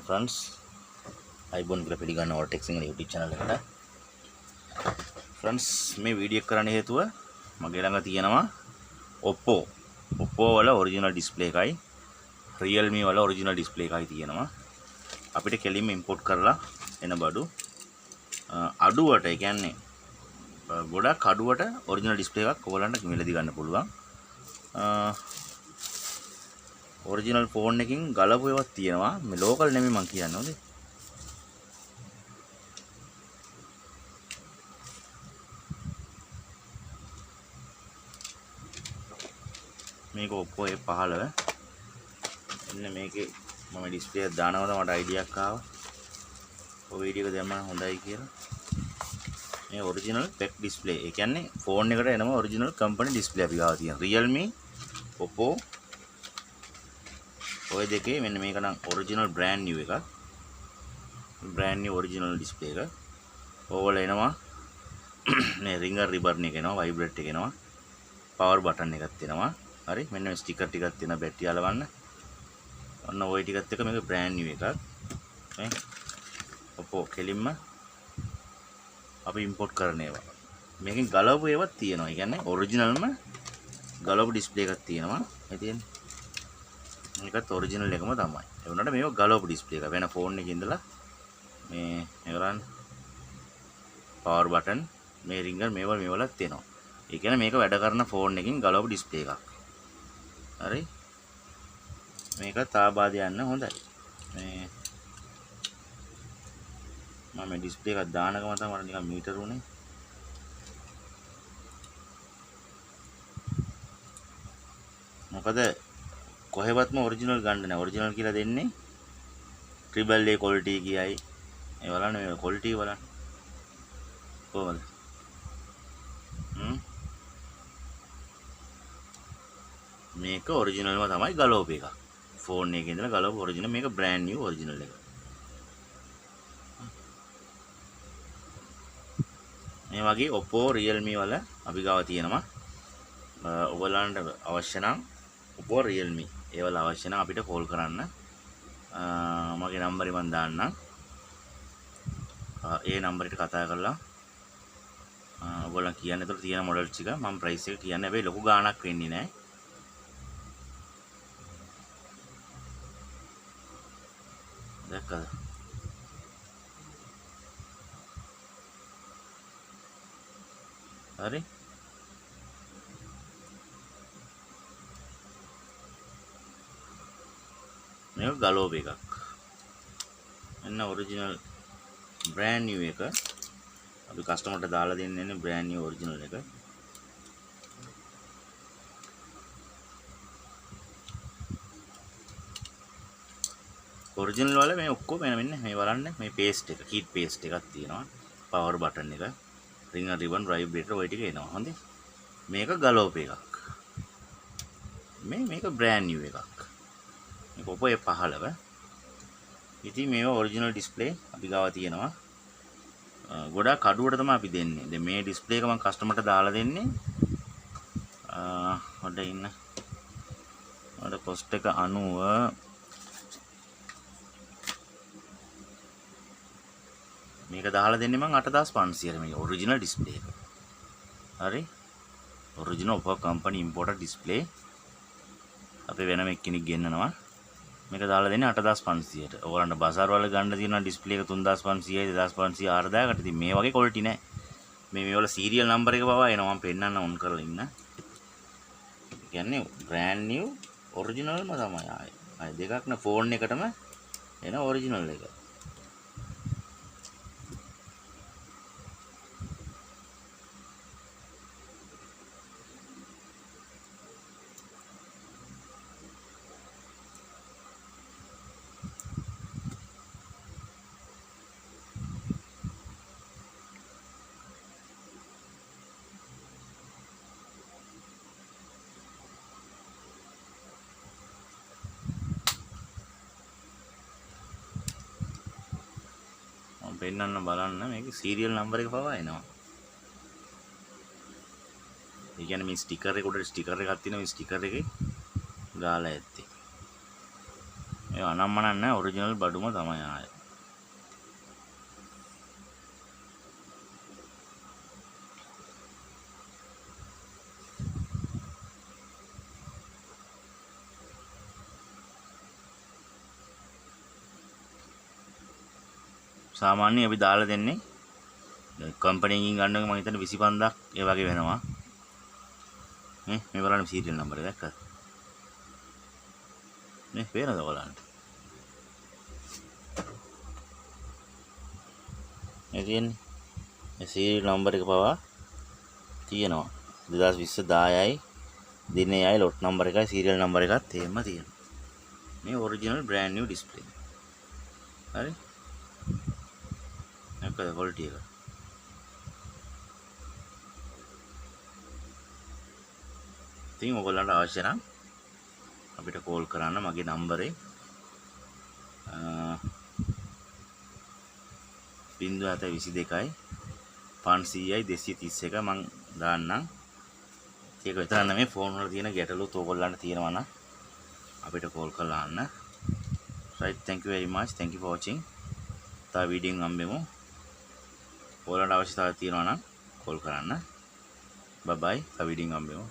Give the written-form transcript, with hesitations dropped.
friends, iBone කියලා පිළිගන්න Ortex Sinhala YouTube channel එකට. friends මේ වීඩියෝ එක කරන්න හේතුව මගේ ළඟ තියෙනවා Oppo වල original display එකයි Realme වල original display එකයි තියෙනවා. අපිට කෙලින්ම import කරලා එන බඩු අඩුවට ඒ කියන්නේ ගොඩක් අඩුවට original display එකක් ඔයගලන්ට මිලදී ගන්න පුළුවන්. ඔරිජිනල් ෆෝන් එකකින් ගලපු ඒවාක් තියෙනවා. මේ ලෝකල් නෙමෙයි මං කියන්නේ හොඳේ. මේක Oppo A15. එන්න මේකේ මම ඩිස්ප්ලේ එක දානවද මට අයිඩියා එකක් ආවා. ඔය වීඩියෝ එක දැම්මම හොඳයි කියලා. මේ ඔරිජිනල් පෙක් ඩිස්ප්ලේ. ඒ කියන්නේ ෆෝන් එකට එනම ඔරිජිනල් කම්පැනි ඩිස්ප්ලේ අපි ගාව තියෙන. Realme, Oppo ඔය දෙකේ මෙන්න මේක නම් ඔරිජිනල් බ්‍රෑන්ඩ් නිව් එකක්. බ්‍රෑන්ඩ් නිව් ඔරිජිනල් ඩිස්ප්ලේ එක. ඕවල එනවා මේ රින්ගර් රිබන් එක එනවා, වයිබ්‍රේට් එක එනවා, පවර් බටන් එකක් තියෙනවා. හරි මෙන්න මේ ස්ටිකර් ටිකක් තියෙනවා බැටරි අලවන්න. ඔන්න ওই ටිකත් එක මේක බ්‍රෑන්ඩ් නිව් එකක්. මේ Oppo කෙලින්ම අපි ඉම්පෝට් කරන ඒවා. මේකෙන් ගලවපු ඒවාත් තියෙනවා. ඒ කියන්නේ ඔරිජිනල්ම ගලවපු ඩිස්ප්ලේ එකක් තියෙනවා. මේ තියෙන්නේ මේකත් ඔරිජිනල් එකම තමයි. ඒ වුණාට මේක ගලවපු ඩිස්ප්ලේ එක. වෙන ෆෝන් එකේ ඉඳලා මේ මේකලන් පවර් බටන් මේ රින්ගර් මේවලත් තියෙනවා. ඒ කියන්නේ මේක වැඩ කරන ෆෝන් එකකින් ගලවපු ඩිස්ප්ලේ එකක්. හරි. මේක තාබාද යන්න හොඳයි. මේ මම මේ ඩිස්ප්ලේ එකක් දානකම තමයි මට නිකන් මීටර උනේ. මොකද කොහෙවත්ම ඔරිජිනල් ගන්න නැහැ. ඔරිජිනල් කියලා දෙන්නේ ට්‍රිබල් A quality කියයි. ඒ බලන්න මේ quality බලන්න. කොහොමද? මේක ඔරිජිනල්ම තමයි ගලවපු එක. ෆෝන් එකේ ඉඳලා ගලවපු ඔරිජිනල්. මේක බ්‍රෑන්ඩ් නිව් ඔරිජිනල් එක. මේ වගේ Oppo, Realme වල අපි ගාව තියෙනවා. ඔයගලන්ට අවශ්‍ය නම් Oppo, Realme ඒවල අවශ්‍ය නම් අපිට කෝල් කරන්න. මගේ නම්බරේ මම දාන්නම්. ඒ නම්බරෙට කතා කරලා ඔයගොල්ලන් කියන්න. ඒතර තියෙන මොඩල්ස් ටික මම ප්‍රයිස් එක කියන්නේ. හැබැයි ලොකු ගාණක් වෙන්නේ නැහැ. දැක්කද? හරි. මේක ගලෝබ එකක්. එන්න ඔරිජිනල් බ්‍රෑන්ඩ් නිව් එක. අපි කස්ටමර්ට දාලා දෙන්නේ බ්‍රෑන්ඩ් නිව් ඔරිජිනල් එක. ඔරිජිනල් වල මේ ඔක්කොම මෙන්න මේ බලන්න මේ පේස්ට් එක, කීට් පේස්ට් එකක් තියෙනවා. පවර් බටන් එක, රින්ගර් රිබන්, වයිබ්‍රේටර් ඔය ටික එනවා. හොඳේ. මේක ගලෝප එකක්. මේක බ්‍රෑන්ඩ් නිව් එකක්. මේක Oppo A15. ඉතින් මේවා ඔරිජිනල් ඩිස්ප්ලේ අපි ගාව තියෙනවා. ගොඩාක් අඩුවට තමයි අපි දෙන්නේ. දැන් මේ ඩිස්ප්ලේ එක මම කස්ටමර්ට දාලා දෙන්නේ. හොඩ ඉන්න. මට කොස්ට් එක 90 මේක දාලා දෙන්නේ මම 8500ට මේ ඔරිජිනල් ඩිස්ප්ලේ එක. හරි. Original Oppo company imported display. අපි වෙනම එක්කෙනෙක් ගෙන්නනවා. මේක දාලා දෙන්නේ 8500ට. ඔයගලන්ට බසාර් වල ගන්න තියෙන ඩිස්ප්ලේ එක 3500යි 2500 4000කට. ඉතින් මේ වගේ ක්වොලිටි නෑ. මේ වල සීරියල් නම්බර් එක පවා එනවා. මම පෙන්නන්න ඔන් කරලා ඉන්න. ඒ කියන්නේ බ්‍රෑන්ඩ් නිව් ඔරිජිනල්ම තමයි ආයේ. අය දෙකක් නේ ෆෝන් එකටම එන ඔරිජිනල් එක. පෙන්නන්න බලන්න මේක සීරියල් නම්බර් එක පවා එනවා. ඒ කියන්නේ මේ ස්ටිකර් එක උඩට ස්ටිකර් එකක් තියෙනවා. මේ ස්ටිකර් එකේ ගාලා ඇත්තේ. මේ අනම්මනක් නැහැ ඔරිජිනල් බඩුම තමයි ආයේ. සාමාන්‍යයෙන් අපි දාලා දෙන්නේ කම්පැනි එකකින් ගන්න එක මම හිතන්නේ 25000ක් ඒ වගේ වෙනවා. මේ බලන්න සීරියල් නම්බර් එක දැක්කද? මේ පේනද ඔයාලන්ට? මේ තියෙන්නේ. මේ සීරියල් නම්බර් එක පවා තියෙනවා. 2020 10යි දිනයයි ලොට් නම්බර් එකයි සීරියල් නම්බර් එකත් එහෙම තියෙනවා. මේ ඔරිජිනල් බ්‍රෑන්ඩ් නිව් ඩිස්ප්ලේ. හරි? මේකද ක්වොලිටි එක. ඉතින් ඔයගොල්ලන්ට අවශ්‍ය නම් අපිට කෝල් කරන්න මගේ නම්බරේ 0.22යි 500යි 231 මං දාන්නම්. ඒක විතර නෙමෙයි ෆෝන් වල තියෙන ගැටලුත් ඔයගොල්ලන්ට තියෙනවා නම් අපිට කෝල් කරලා අහන්න. right, thank you very much, thank you for watching. තා වීඩියෝ එක හම්බෙමු. ඔයාලට අවශ්‍යතාවය තියෙනවා නම් කෝල් කරන්න. bye bye, තා වීඩියෝ එක හම්බෙමු.